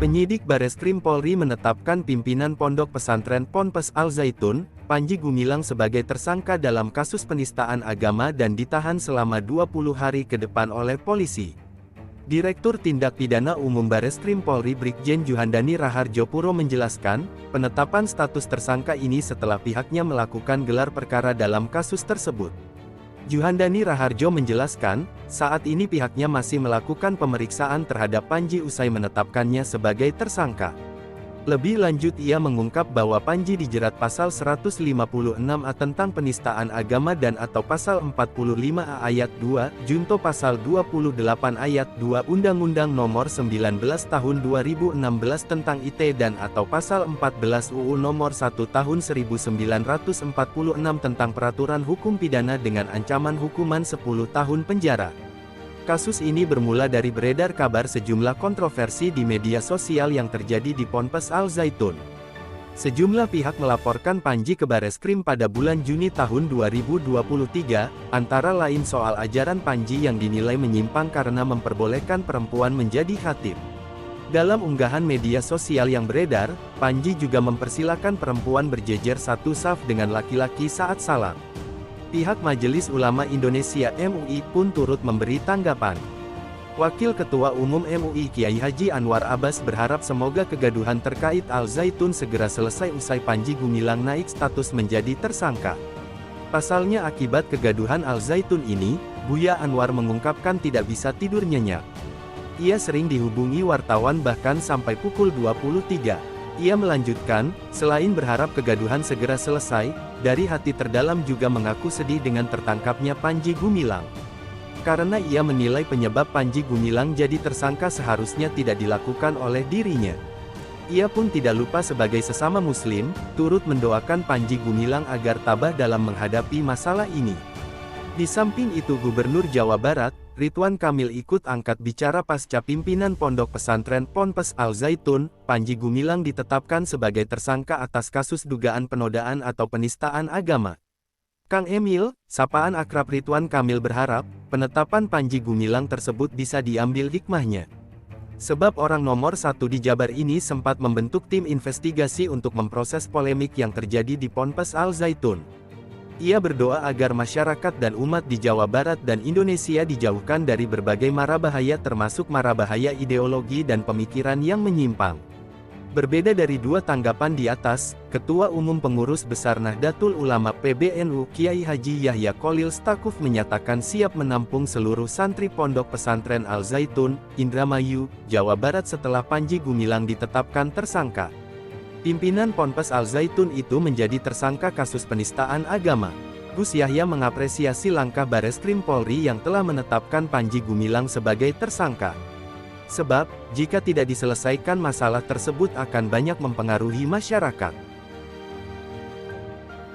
Penyidik Bareskrim Polri menetapkan pimpinan Pondok Pesantren Ponpes Al Zaitun, Panji Gumilang sebagai tersangka dalam kasus penistaan agama dan ditahan selama 20 hari ke depan oleh polisi. Direktur Tindak Pidana Umum Bareskrim Polri Brigjen Juhandani Raharjo Puro menjelaskan, penetapan status tersangka ini setelah pihaknya melakukan gelar perkara dalam kasus tersebut. Juhandani Raharjo menjelaskan, saat ini pihaknya masih melakukan pemeriksaan terhadap Panji usai menetapkannya sebagai tersangka. Lebih lanjut ia mengungkap bahwa Panji dijerat pasal 156A tentang penistaan agama dan atau pasal 45A ayat 2, junto pasal 28 ayat 2 Undang-Undang Nomor 19 Tahun 2016 tentang IT dan atau pasal 14 UU Nomor 1 Tahun 1946 tentang Peraturan Hukum Pidana dengan ancaman hukuman 10 tahun penjara. Kasus ini bermula dari beredar kabar sejumlah kontroversi di media sosial yang terjadi di Ponpes Al Zaitun. Sejumlah pihak melaporkan Panji ke Bareskrim pada bulan Juni tahun 2023, antara lain soal ajaran Panji yang dinilai menyimpang karena memperbolehkan perempuan menjadi khatib. Dalam unggahan media sosial yang beredar, Panji juga mempersilakan perempuan berjejer satu saf dengan laki-laki saat salam. Pihak Majelis Ulama Indonesia (MUI) pun turut memberi tanggapan. Wakil Ketua Umum MUI Kiai Haji Anwar Abbas berharap semoga kegaduhan terkait Al Zaitun segera selesai usai Panji Gumilang naik status menjadi tersangka. Pasalnya akibat kegaduhan Al Zaitun ini, Buya Anwar mengungkapkan tidak bisa tidur nyenyak. Ia sering dihubungi wartawan bahkan sampai pukul 23. Ia melanjutkan, selain berharap kegaduhan segera selesai, dari hati terdalam juga mengaku sedih dengan tertangkapnya Panji Gumilang. Karena ia menilai penyebab Panji Gumilang jadi tersangka seharusnya tidak dilakukan oleh dirinya. Ia pun tidak lupa sebagai sesama muslim, turut mendoakan Panji Gumilang agar tabah dalam menghadapi masalah ini. Di samping itu Gubernur Jawa Barat, Ridwan Kamil ikut angkat bicara pasca pimpinan Pondok Pesantren Ponpes Al Zaitun, Panji Gumilang ditetapkan sebagai tersangka atas kasus dugaan penodaan atau penistaan agama. Kang Emil, sapaan akrab Ridwan Kamil berharap, penetapan Panji Gumilang tersebut bisa diambil hikmahnya. Sebab orang nomor satu di Jabar ini sempat membentuk tim investigasi untuk memproses polemik yang terjadi di Ponpes Al Zaitun. Ia berdoa agar masyarakat dan umat di Jawa Barat dan Indonesia dijauhkan dari berbagai mara bahaya termasuk mara bahaya ideologi dan pemikiran yang menyimpang. Berbeda dari dua tanggapan di atas, Ketua Umum Pengurus Besar Nahdlatul Ulama PBNU Kiai Haji Yahya Kholil Stakuf menyatakan siap menampung seluruh santri Pondok Pesantren Al Zaitun, Indramayu, Jawa Barat setelah Panji Gumilang ditetapkan tersangka. Pimpinan Ponpes Al Zaitun itu menjadi tersangka kasus penistaan agama. Gus Yahya mengapresiasi langkah Bareskrim Polri yang telah menetapkan Panji Gumilang sebagai tersangka. Sebab, jika tidak diselesaikan masalah tersebut akan banyak mempengaruhi masyarakat.